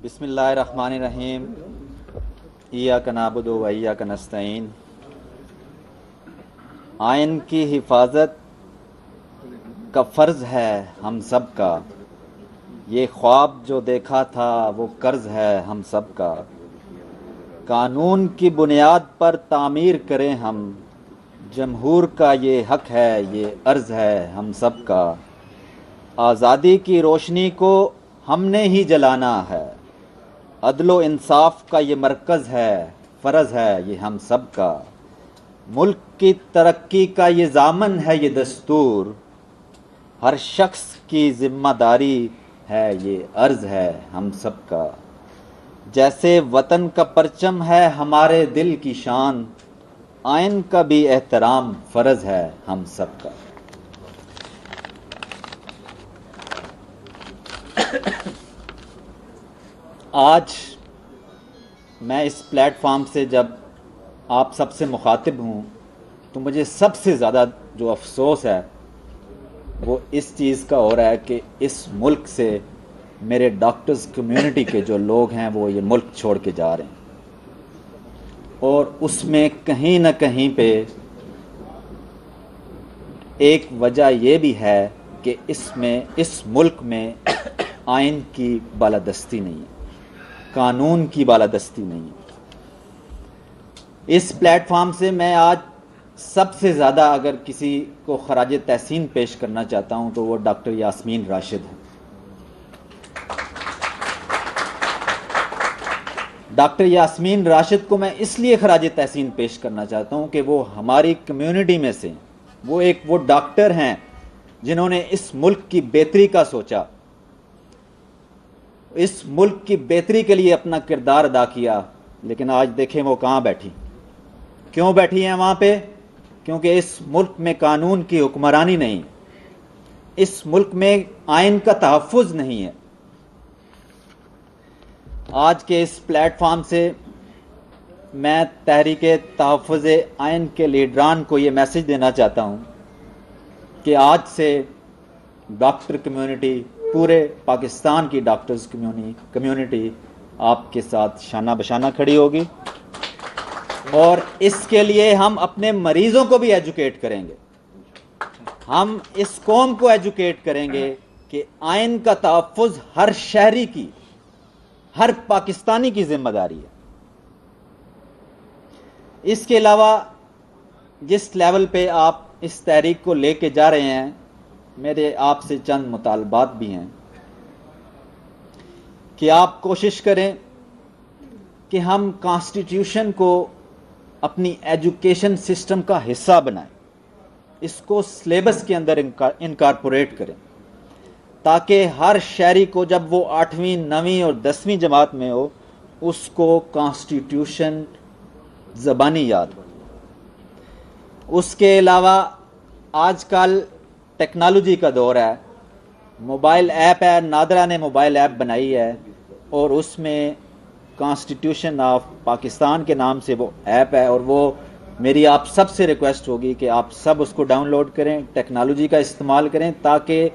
بسم اللہ الرحمن الرحیم ایاک نعبد و ایاک نستعین۔ آئین کی حفاظت کا فرض ہے ہم سب کا، یہ خواب جو دیکھا تھا وہ قرض ہے ہم سب کا۔ قانون کی بنیاد پر تعمیر کریں ہم، جمہور کا یہ حق ہے یہ عرض ہے ہم سب کا۔ آزادی کی روشنی کو ہم نے ہی جلانا ہے، عدل و انصاف کا یہ مرکز ہے فرض ہے یہ ہم سب کا۔ ملک کی ترقی کا یہ ضامن ہے یہ دستور، ہر شخص کی ذمہ داری ہے یہ عرض ہے ہم سب کا۔ جیسے وطن کا پرچم ہے ہمارے دل کی شان، آئین کا بھی احترام فرض ہے ہم سب کا۔ آج میں اس پلیٹ فارم سے جب آپ سب سے مخاطب ہوں تو مجھے سب سے زیادہ جو افسوس ہے وہ اس چیز کا ہو رہا ہے کہ اس ملک سے میرے ڈاکٹرز کمیونٹی کے جو لوگ ہیں وہ یہ ملک چھوڑ کے جا رہے ہیں، اور اس میں کہیں نہ کہیں پہ ایک وجہ یہ بھی ہے کہ اس ملک میں آئین کی بالادستی نہیں ہے، قانون کی بالادستی نہیں ہے۔ اس پلیٹ فارم سے میں آج سب سے زیادہ اگر کسی کو خراج تحسین پیش کرنا چاہتا ہوں تو وہ ڈاکٹر یاسمین راشد ہیں۔ ڈاکٹر یاسمین راشد کو میں اس لیے خراج تحسین پیش کرنا چاہتا ہوں کہ وہ ہماری کمیونٹی میں سے وہ ڈاکٹر ہیں جنہوں نے اس ملک کی بہتری کا سوچا، اس ملک کی بہتری کے لیے اپنا کردار ادا کیا، لیکن آج دیکھیں وہ کہاں بیٹھی، کیوں بیٹھی ہیں وہاں پہ؟ کیونکہ اس ملک میں قانون کی حکمرانی نہیں، اس ملک میں آئین کا تحفظ نہیں ہے۔ آج کے اس پلیٹ فارم سے میں تحریک تحفظ آئین کے لیڈران کو یہ میسج دینا چاہتا ہوں کہ آج سے ڈاکٹر کمیونٹی، پورے پاکستان کی ڈاکٹرز کمیونٹی آپ کے ساتھ شانہ بشانہ کھڑی ہوگی، اور اس کے لیے ہم اپنے مریضوں کو بھی ایجوکیٹ کریں گے، ہم اس قوم کو ایجوکیٹ کریں گے کہ آئین کا تحفظ ہر شہری کی، ہر پاکستانی کی ذمہ داری ہے۔ اس کے علاوہ جس لیول پہ آپ اس تحریک کو لے کے جا رہے ہیں، میرے آپ سے چند مطالبات بھی ہیں کہ آپ کوشش کریں کہ ہم کانسٹیٹیوشن کو اپنی ایجوکیشن سسٹم کا حصہ بنائیں، اس کو سلیبس کے اندر انکارپوریٹ کریں، تاکہ ہر شہری کو جب وہ 8ویں 9ویں اور 10ویں جماعت میں ہو اس کو کانسٹیٹیوشن زبانی یاد ہو۔ اس کے علاوہ آج کل ٹیکنالوجی کا دور ہے، موبائل ایپ ہے، نادرہ نے موبائل ایپ بنائی ہے، اور اس میں کانسٹیٹیوشن آف پاکستان کے نام سے وہ ایپ ہے، اور وہ میری آپ سب سے ریکویسٹ ہوگی کہ آپ سب اس کو ڈاؤن لوڈ کریں، ٹیکنالوجی کا استعمال کریں، تاکہ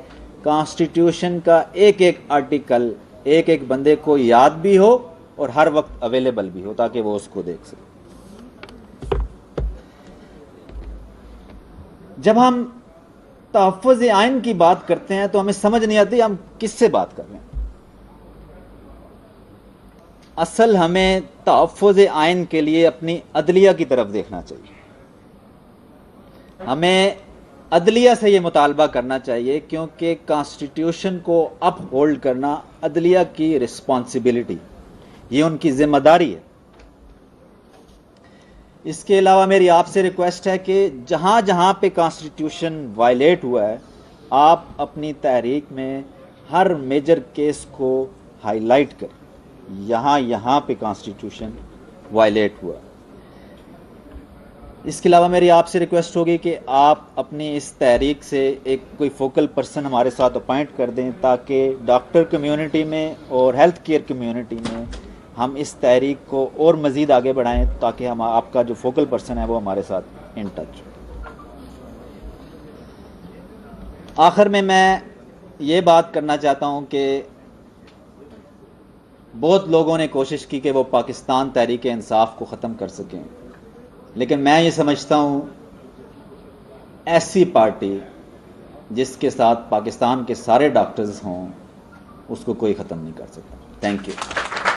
کانسٹیٹیوشن کا ایک ایک آرٹیکل ایک ایک بندے کو یاد بھی ہو اور ہر وقت اویلیبل بھی ہو تاکہ وہ اس کو دیکھ سکے۔ جب ہم تحفظ آئین کی بات کرتے ہیں تو ہمیں سمجھ نہیں آتی ہم کس سے بات کر رہے ہیں۔ اصل ہمیں تحفظ آئین کے لیے اپنی عدلیہ کی طرف دیکھنا چاہیے، ہمیں عدلیہ سے یہ مطالبہ کرنا چاہیے، کیونکہ کانسٹیٹیوشن کو اپ ہولڈ کرنا عدلیہ کی رسپانسبلٹی، یہ ان کی ذمہ داری ہے۔ اس کے علاوہ میری آپ سے ریکویسٹ ہے کہ جہاں جہاں پہ کانسٹیٹیوشن وائلیٹ ہوا ہے آپ اپنی تحریک میں ہر میجر کیس کو ہائی لائٹ کریں، یہاں پہ کانسٹیٹیوشن وائلیٹ ہوا۔ اس کے علاوہ میری آپ سے ریکویسٹ ہوگی کہ آپ اپنی اس تحریک سے ایک کوئی فوکل پرسن ہمارے ساتھ اپائنٹ کر دیں، تاکہ ڈاکٹر کمیونٹی میں اور ہیلتھ کیئر کمیونٹی میں ہم اس تحریک کو اور مزید آگے بڑھائیں، تاکہ ہم آپ کا جو فوکل پرسن ہے وہ ہمارے ساتھ ان ٹچ ہو۔ آخر میں یہ بات کرنا چاہتا ہوں کہ بہت لوگوں نے کوشش کی کہ وہ پاکستان تحریک انصاف کو ختم کر سکیں، لیکن میں یہ سمجھتا ہوں ایسی پارٹی جس کے ساتھ پاکستان کے سارے ڈاکٹرز ہوں اس کو کوئی ختم نہیں کر سکتا۔ Thank you.